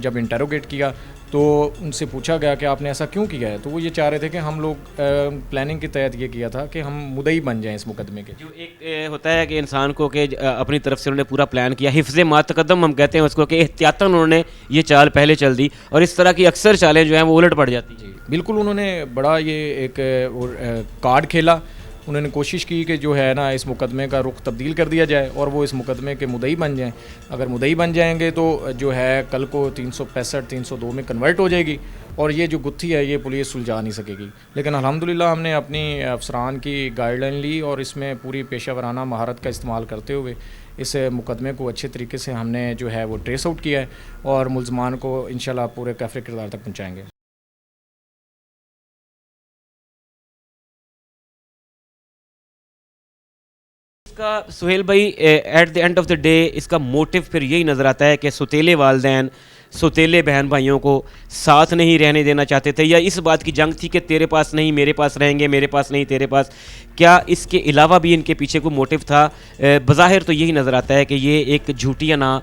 D: جب انٹیروگیٹ کیا تو ان سے پوچھا گیا کہ آپ نے ایسا کیوں کیا ہے، تو وہ یہ چاہ رہے تھے کہ ہم لوگ پلاننگ کے تحت یہ کیا تھا کہ ہم مدعی بن جائیں اس مقدمے کے۔
B: جو ایک ہوتا ہے کہ انسان کو کہ اپنی طرف سے انہوں نے پورا پلان کیا، حفظ ما تقدم ہم کہتے ہیں اس کو، کہ احتیاطاً انہوں نے یہ چال پہلے چل دی، اور اس طرح کی اکثر چالیں جو ہیں وہ الٹ پڑ جاتی ہیں۔
D: بالکل، انہوں نے بڑا یہ ایک کارڈ کھیلا، انہوں نے کوشش کی کہ جو ہے نا اس مقدمے کا رخ تبدیل کر دیا جائے اور وہ اس مقدمے کے مدعی بن جائیں۔ اگر مدعی بن جائیں گے تو جو ہے کل کو 365 302 میں کنورٹ ہو جائے گی، اور یہ جو گتھی ہے یہ پولیس سلجھا نہیں سکے گی۔ لیکن الحمدللہ ہم نے اپنی افسران کی گائیڈ لائن لی اور اس میں پوری پیشہ ورانہ مہارت کا استعمال کرتے ہوئے اس مقدمے کو اچھے طریقے سے ہم نے جو ہے وہ ٹریس آؤٹ کیا ہے، اور ملزمان کو انشاءاللہ پورے کافی کردار تک پہنچائیں گے۔
B: کا سہیل بھائی at the end of the day اس کا موٹیو پھر یہی نظر آتا ہے کہ سوتیلے والدین سوتیلے بہن بھائیوں کو ساتھ نہیں رہنے دینا چاہتے تھے، یا اس بات کی جنگ تھی کہ تیرے پاس نہیں میرے پاس رہیں گے، میرے پاس نہیں تیرے پاس؟ کیا اس کے علاوہ بھی ان کے پیچھے کوئی موٹیو تھا؟ بظاہر تو یہی نظر آتا ہے کہ یہ ایک جھوٹی انا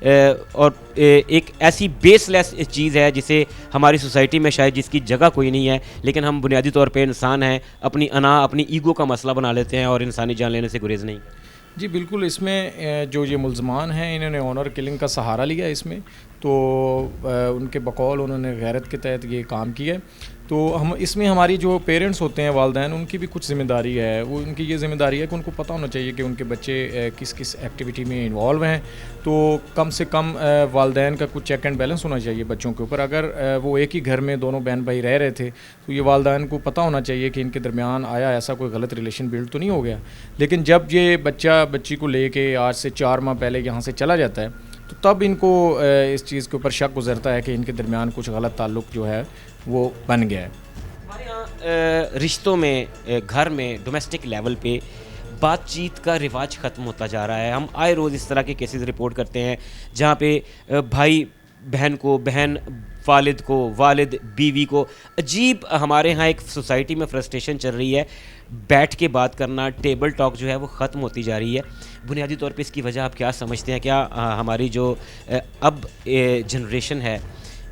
B: اور ایک ایسی بیس لیس چیز ہے جسے ہماری سوسائٹی میں شاید جس کی جگہ کوئی نہیں ہے، لیکن ہم بنیادی طور پہ انسان ہیں، اپنی انا اپنی ایگو کا مسئلہ بنا لیتے ہیں اور انسانی جان لینے سے گریز نہیں۔
D: جی بالکل، اس میں جو یہ ملزمان ہیں انہوں نے آنر کلنگ کا سہارا لیا اس میں، تو ان کے بقول انہوں نے غیرت کے تحت یہ کام کیا ہے۔ تو ہم اس میں ہماری جو پیرنٹس ہوتے ہیں والدین، ان کی بھی کچھ ذمہ داری ہے، وہ ان کی یہ ذمہ داری ہے کہ ان کو پتہ ہونا چاہیے کہ ان کے بچے کس کس ایکٹیویٹی میں انوالو ہیں، تو کم سے کم والدین کا کچھ چیک اینڈ بیلنس ہونا چاہیے بچوں کے اوپر۔ اگر وہ ایک ہی گھر میں دونوں بہن بھائی رہ رہے تھے تو یہ والدین کو پتہ ہونا چاہیے کہ ان کے درمیان آیا ایسا کوئی غلط ریلیشن بلڈ تو نہیں ہو گیا۔ لیکن جب یہ بچہ بچی کو لے کے آج سے 4 ماہ پہلے یہاں سے چلا جاتا ہے تو تب ان کو اس چیز کے اوپر شک گزرتا ہے کہ ان کے درمیان کچھ غلط تعلق جو ہے وہ بن گیا ہے۔
B: ہمارے یہاں رشتوں میں، گھر میں، ڈومیسٹک لیول پہ بات چیت کا رواج ختم ہوتا جا رہا ہے۔ ہم آئے روز اس طرح کے کیسز رپورٹ کرتے ہیں جہاں پہ بھائی بہن کو، بہن والد کو، والد بیوی کو، عجیب ہمارے ہاں ایک سوسائٹی میں فرسٹریشن چل رہی ہے، بیٹھ کے بات کرنا، ٹیبل ٹاک جو ہے وہ ختم ہوتی جا رہی ہے۔ بنیادی طور پہ اس کی وجہ آپ کیا سمجھتے ہیں؟ کیا ہماری جو اب جنریشن ہے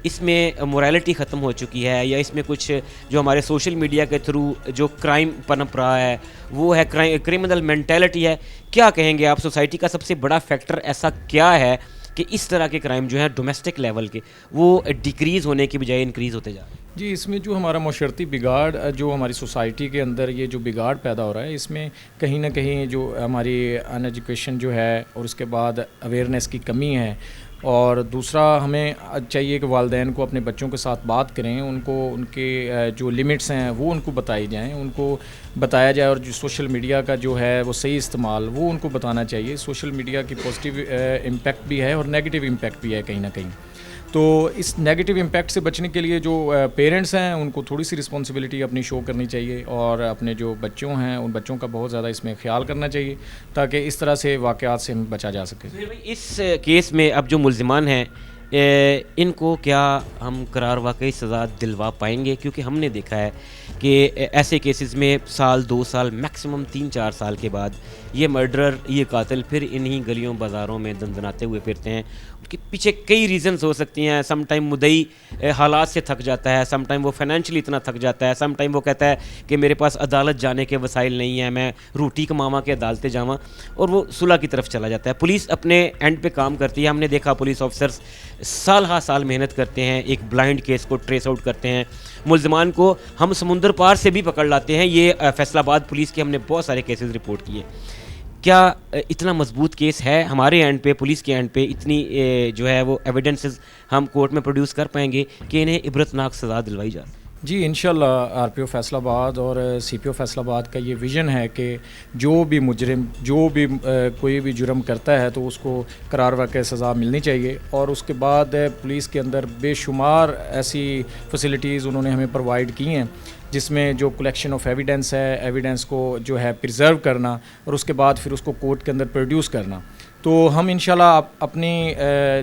B: اس میں مورالٹی ختم ہو چکی ہے یا اس میں کچھ جو ہمارے سوشل میڈیا کے تھرو جو کرائم پنپ رہا ہے وہ ہے کرمنل مینٹیلٹی ہے؟ کیا کہیں گے آپ، سوسائٹی کا سب سے بڑا فیکٹر ایسا کیا ہے کہ اس طرح کے کرائم جو ہیں ڈومیسٹک لیول کے وہ ڈیکریز ہونے کی بجائے انکریز ہوتے جا رہے ہیں؟
D: جی، اس میں جو ہمارا معاشرتی بگاڑ جو ہماری سوسائٹی کے اندر یہ جو بگاڑ پیدا ہو رہا ہے، اس میں کہیں نہ کہیں جو ہماری ان ایجوکیشن جو ہے اور اس کے بعد اویئرنیس کی کمی ہے، اور دوسرا ہمیں چاہیے کہ والدین کو اپنے بچوں کے ساتھ بات کریں، ان کو ان کے جو لمٹس ہیں وہ ان کو بتائی جائیں، ان کو بتایا جائے، اور جو سوشل میڈیا کا جو ہے وہ صحیح استعمال وہ ان کو بتانا چاہیے۔ سوشل میڈیا کی پازیٹیو امپیکٹ بھی ہے اور نیگیٹو امپیکٹ بھی ہے کہیں نہ کہیں، تو اس نیگیٹو امپیکٹ سے بچنے کے لیے جو پیرنٹس ہیں ان کو تھوڑی سی رسپانسبلٹی اپنی شو کرنی چاہیے، اور اپنے جو بچوں ہیں ان بچوں کا بہت زیادہ اس میں خیال کرنا چاہیے تاکہ اس طرح سے واقعات سے بچا جا سکے۔
B: اس کیس میں اب جو ملزمان ہیں ان کو کیا ہم قرار واقعی سزا دلوا پائیں گے؟ کیونکہ ہم نے دیکھا ہے کہ ایسے کیسز میں سال 2 سال میکسیمم 3-4 سال کے بعد یہ مرڈرر، یہ قاتل پھر انہی گلیوں بازاروں میں دندناتے ہوئے پھرتے ہیں۔ ان کے پیچھے کئی ریزنز ہو سکتی ہیں، سم ٹائم مدعی حالات سے تھک جاتا ہے، سم ٹائم وہ فائنینشلی اتنا تھک جاتا ہے، سم ٹائم وہ کہتا ہے کہ میرے پاس عدالت جانے کے وسائل نہیں ہیں، میں روٹی کماواں کے عدالتیں جاواں، اور وہ صلح کی طرف چلا جاتا ہے۔ پولیس اپنے اینڈ پہ کام کرتی ہے، ہم نے دیکھا پولیس آفیسرز سال ہا سال محنت کرتے ہیں، ایک بلائنڈ کیس کو ٹریس آؤٹ کرتے ہیں، ملزمان کو ہم سمندر پار سے بھی پکڑ لاتے ہیں۔ یہ فیصل آباد پولیس کے ہم نے بہت سارے کیسز رپورٹ کیے۔ کیا اتنا مضبوط کیس ہے ہمارے اینڈ پہ، پولیس کے اینڈ پہ اتنی جو ہے وہ ایویڈنسز ہم کورٹ میں پروڈیوس کر پائیں گے کہ انہیں عبرتناک سزا دلوائی جائے؟
D: جی انشاءاللہ آر پی او فیصل آباد اور سی پی او فیصل آباد کا یہ ویژن ہے کہ جو بھی مجرم جو بھی کوئی بھی جرم کرتا ہے تو اس کو قرار واقع سزا ملنی چاہیے، اور اس کے بعد پولیس کے اندر بے شمار ایسی فیسلٹیز انہوں نے ہمیں پرووائڈ کی ہیں جس میں جو کلیکشن آف ایویڈنس ہے، ایویڈنس کو جو ہے پرزرو کرنا اور اس کے بعد پھر اس کو کورٹ کے اندر پروڈیوس کرنا۔ تو ہم انشاءاللہ اپنی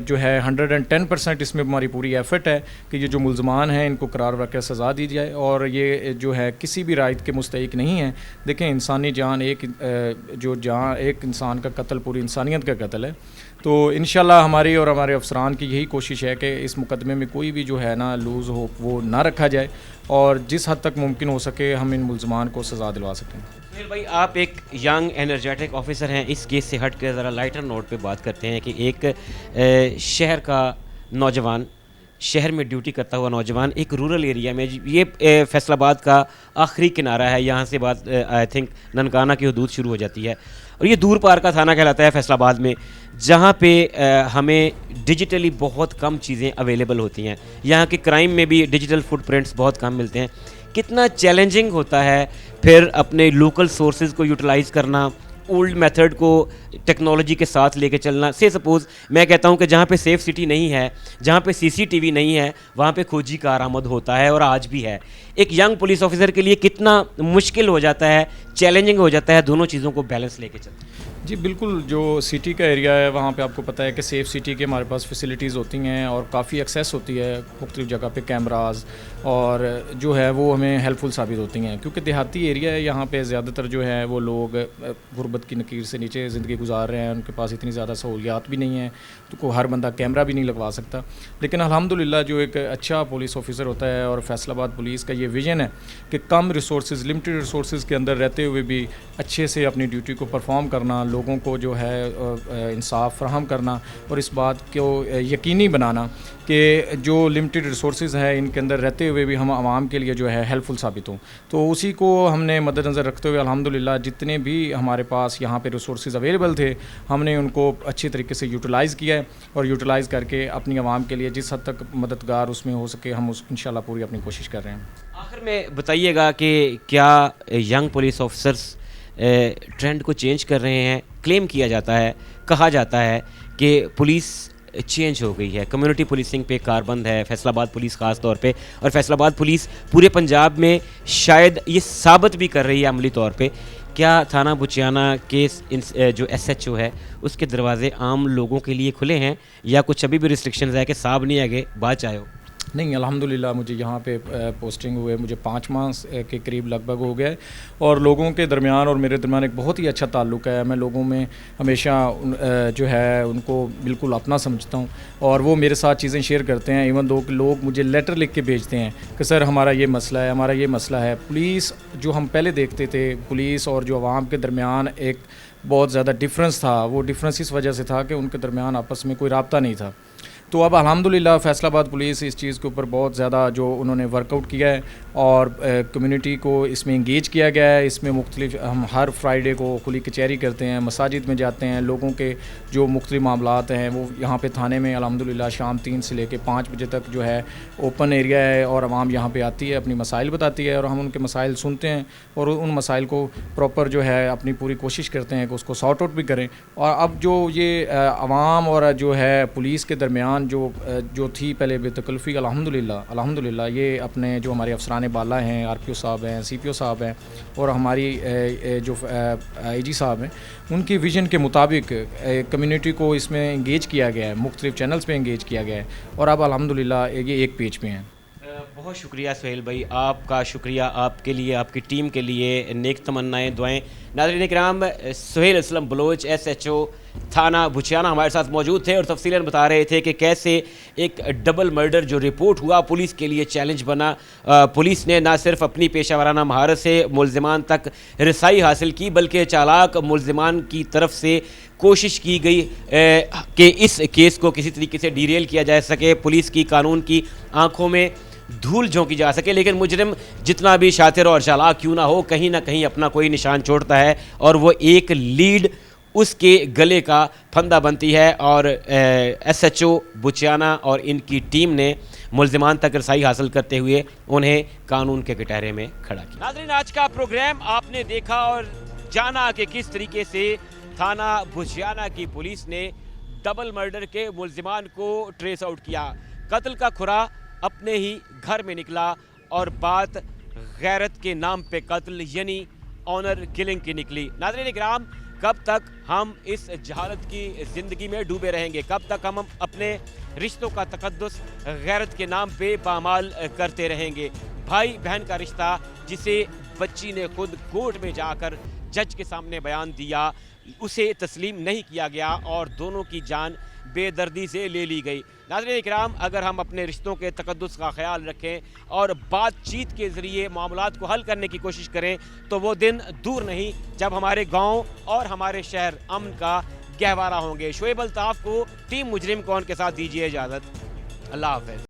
D: جو ہے 110% اس میں ہماری پوری ایفرٹ ہے کہ یہ جو ملزمان ہیں ان کو قرار واقع سزا دی جائے، اور یہ جو ہے کسی بھی رائٹ کے مستحق نہیں ہیں۔ دیکھیں انسانی جان ایک انسان کا قتل پوری انسانیت کا قتل ہے، تو انشاءاللہ ہماری اور ہمارے افسران کی یہی کوشش ہے کہ اس مقدمے میں کوئی بھی جو ہے نا لوز ہو وہ نہ رکھا جائے، اور جس حد تک ممکن ہو سکے ہم ان ملزمان کو سزا دلوا سکیں۔
B: سہیل بھائی، آپ ایک ینگ انرجیٹک آفیسر ہیں، اس کیس سے ہٹ کے ذرا لائٹر نوٹ پہ بات کرتے ہیں کہ ایک شہر کا نوجوان، شہر میں ڈیوٹی کرتا ہوا نوجوان ایک رورل ایریا میں، یہ فیصل آباد کا آخری کنارہ ہے، یہاں سے بات آئی تھنک ننکانہ کی حدود شروع ہو جاتی ہے، اور یہ دور پار کا تھانہ کہلاتا ہے فیصل آباد میں، جہاں پہ ہمیں ڈیجیٹلی بہت کم چیزیں اویلیبل ہوتی ہیں، یہاں کے کرائم میں بھی ڈیجیٹل فٹ پرنٹس بہت کم ملتے ہیں۔ کتنا چیلنجنگ ہوتا ہے پھر اپنے لوکل سورسز کو یوٹیلائز کرنا، اولڈ میتھڈ کو ٹیکنالوجی کے ساتھ لے کے چلنا۔ سپوز میں کہتا ہوں کہ جہاں پہ سیف سٹی نہیں ہے، جہاں پہ CCTV نہیں ہے، وہاں پہ کھوجی کارآمد ہوتا ہے، اور آج بھی ہے۔ ایک ینگ پولیس آفیسر کے لیے کتنا مشکل ہو جاتا ہے، چیلنجنگ ہو جاتا ہے دونوں چیزوں کو بیلنس لے کے چلنا۔
D: جی بالکل، جو سٹی کا ایریا ہے وہاں پہ آپ کو پتہ ہے کہ سیف سٹی کے ہمارے پاس فیسلٹیز ہوتی ہیں اور کافی ایکسیس ہوتی ہے، مختلف جگہ پہ کیمراز اور جو ہے وہ ہمیں ہیلپ فل ثابت ہوتی ہیں، کیونکہ دیہاتی ایریا ہے، یہاں پہ زیادہ تر جو ہے وہ لوگ غربت کی نکیر سے نیچے زندگی گزار رہے ہیں، ان کے پاس اتنی زیادہ سہولیات بھی نہیں ہیں، تو کوئی ہر بندہ کیمرہ بھی نہیں لگوا سکتا۔ لیکن الحمدللہ جو ایک اچھا پولیس آفیسر ہوتا ہے، اور فیصل آباد پولیس کا یہ ویژن ہے کہ کم ریسورسز، لمیٹڈ ریسورسز کے اندر رہتے ہوئے بھی اچھے سے اپنی ڈیوٹی کو پرفارم کرنا، لوگوں کو جو ہے انصاف فراہم کرنا، اور اس بات کو یقینی بنانا کہ جو لمیٹڈ ریسورسز ہے ان کے اندر رہتے ہوئے بھی ہم عوام کے لیے جو ہے ہیلپ فل ثابت ہوں۔ تو اسی کو ہم نے مد نظر رکھتے ہوئے الحمدللہ جتنے بھی ہمارے پاس یہاں پہ ریسورسز اویلیبل تھے ہم نے ان کو اچھی طریقے سے یوٹیلائز کیا ہے، اور یوٹیلائز کر کے اپنی عوام کے لیے جس حد تک مددگار اس میں ہو سکے ہم اس انشاءاللہ پوری اپنی کوشش کر رہے ہیں۔
B: آخر میں بتائیے گا کہ کیا ینگ پولیس آفیسرس ٹرینڈ کو چینج کر رہے ہیں؟ کلیم کیا جاتا ہے، کہا جاتا ہے کہ پولیس چینج ہو گئی ہے، کمیونٹی پولیسنگ پہ کاربند ہے فیصل آباد پولیس خاص طور پہ، اور فیصل آباد پولیس پورے پنجاب میں شاید یہ ثابت بھی کر رہی ہے عملی طور پہ۔ کیا تھانہ بچیانہ کے جو SHO ہے اس کے دروازے عام لوگوں کے لیے کھلے ہیں، یا کچھ ابھی بھی ریسٹرکشنز ہے کہ صاحب نہیں آگے بات چاہے ہو؟
D: نہیں الحمدللہ مجھے یہاں پہ پوسٹنگ ہوئے مجھے 5 ماہ کے قریب لگ بھگ ہو گیا ہے، اور لوگوں کے درمیان اور میرے درمیان ایک بہت ہی اچھا تعلق ہے. میں لوگوں میں ہمیشہ جو ہے ان کو بالکل اپنا سمجھتا ہوں، اور وہ میرے ساتھ چیزیں شیئر کرتے ہیں. ایون دو کہ لوگ مجھے لیٹر لکھ کے بھیجتے ہیں کہ سر ہمارا یہ مسئلہ ہے، ہمارا یہ مسئلہ ہے. پولیس جو ہم پہلے دیکھتے تھے، پولیس اور جو عوام کے درمیان ایک بہت زیادہ ڈفرینس تھا، وہ ڈفرینس اس وجہ سے تھا کہ ان کے درمیان آپس میں کوئی رابطہ نہیں تھا. تو اب الحمدللہ فیصل آباد پولیس اس چیز کے اوپر بہت زیادہ جو انہوں نے ورک آؤٹ کیا ہے، اور کمیونٹی کو اس میں انگیج کیا گیا ہے. اس میں مختلف ہم ہر فرائیڈے کو کھلی کچہری کرتے ہیں، مساجد میں جاتے ہیں، لوگوں کے جو مختلف معاملات ہیں وہ یہاں پہ تھانے میں الحمدللہ شام 3 سے لے کے 5 بجے تک جو ہے اوپن ایریا ہے، اور عوام یہاں پہ آتی ہے، اپنی مسائل بتاتی ہے، اور ہم ان کے مسائل سنتے ہیں اور ان مسائل کو پراپر جو ہے اپنی پوری کوشش کرتے ہیں کہ اس کو سارٹ آؤٹ بھی کریں. اور اب جو یہ عوام اور جو ہے پولیس کے درمیان جو تھی پہلے بے تکلفی، الحمدللہ یہ اپنے جو ہمارے افسران بالا ہیں، آر پی او صاحب ہیں، سی پی او صاحب ہیں، اور ہماری جو آئی جی صاحب ہیں، ان کی ویژن کے مطابق کمیونٹی کو اس میں انگیج کیا گیا ہے، مختلف چینلز پہ انگیج کیا گیا ہے، اور اب الحمدللہ یہ ایک پیج پہ ہیں.
B: بہت شکریہ سہیل بھائی، آپ کا شکریہ، آپ کے لیے، آپ کی ٹیم کے لیے نیک تمنائیں، دعائیں. ناظرین کرام، Sohail Aslam Baloch S H O تھانہ بچیانہ ہمارے ساتھ موجود تھے اور تفصیلاً بتا رہے تھے کہ کیسے ایک ڈبل مرڈر جو رپورٹ ہوا پولیس کے لیے چیلنج بنا. پولیس نے نہ صرف اپنی پیشہ ورانہ مہارت سے ملزمان تک رسائی حاصل کی، بلکہ چالاک ملزمان کی طرف سے کوشش کی گئی کہ اس کیس کو کسی طریقے سے ڈیریل کیا جا سکے، پولیس کی قانون کی آنکھوں میں دھول جھونکی جا سکے. لیکن مجرم جتنا بھی شاطر اور چالاک کیوں نہ ہو، کہیں نہ کہیں اپنا کوئی نشان چھوڑتا ہے، اور وہ ایک لیڈ اس کے گلے کا پھندا بنتی ہے. اور ایس ایچ او بچیانہ اور ان کی ٹیم نے ملزمان تک رسائی حاصل کرتے ہوئے انہیں قانون کے کٹہرے میں کھڑا کیا. ناظرین، آج کا پروگرام آپ نے دیکھا اور جانا کہ کس طریقے سے تھانہ بچیانہ کی پولیس نے ڈبل مرڈر کے ملزمان کو ٹریس آؤٹ کیا. قتل کا کھرا اپنے ہی گھر میں نکلا، اور بات غیرت کے نام پہ قتل یعنی آنر کلنگ کی نکلی. ناظرین اکرام، کب تک ہم اس جہالت کی زندگی میں ڈوبے رہیں گے؟ کب تک ہم اپنے رشتوں کا تقدس غیرت کے نام پہ پامال کرتے رہیں گے؟ بھائی بہن کا رشتہ جسے بچی نے خود کورٹ میں جا کر جج کے سامنے بیان دیا، اسے تسلیم نہیں کیا گیا اور دونوں کی جان بے دردی سے لے لی گئی. ناظرین اکرام، اگر ہم اپنے رشتوں کے تقدس کا خیال رکھیں اور بات چیت کے ذریعے معاملات کو حل کرنے کی کوشش کریں تو وہ دن دور نہیں جب ہمارے گاؤں اور ہمارے شہر امن کا گہوارہ ہوں گے. شعیب الطاف کو ٹیم مجرم کون کے ساتھ دیجیے اجازت. اللہ حافظ.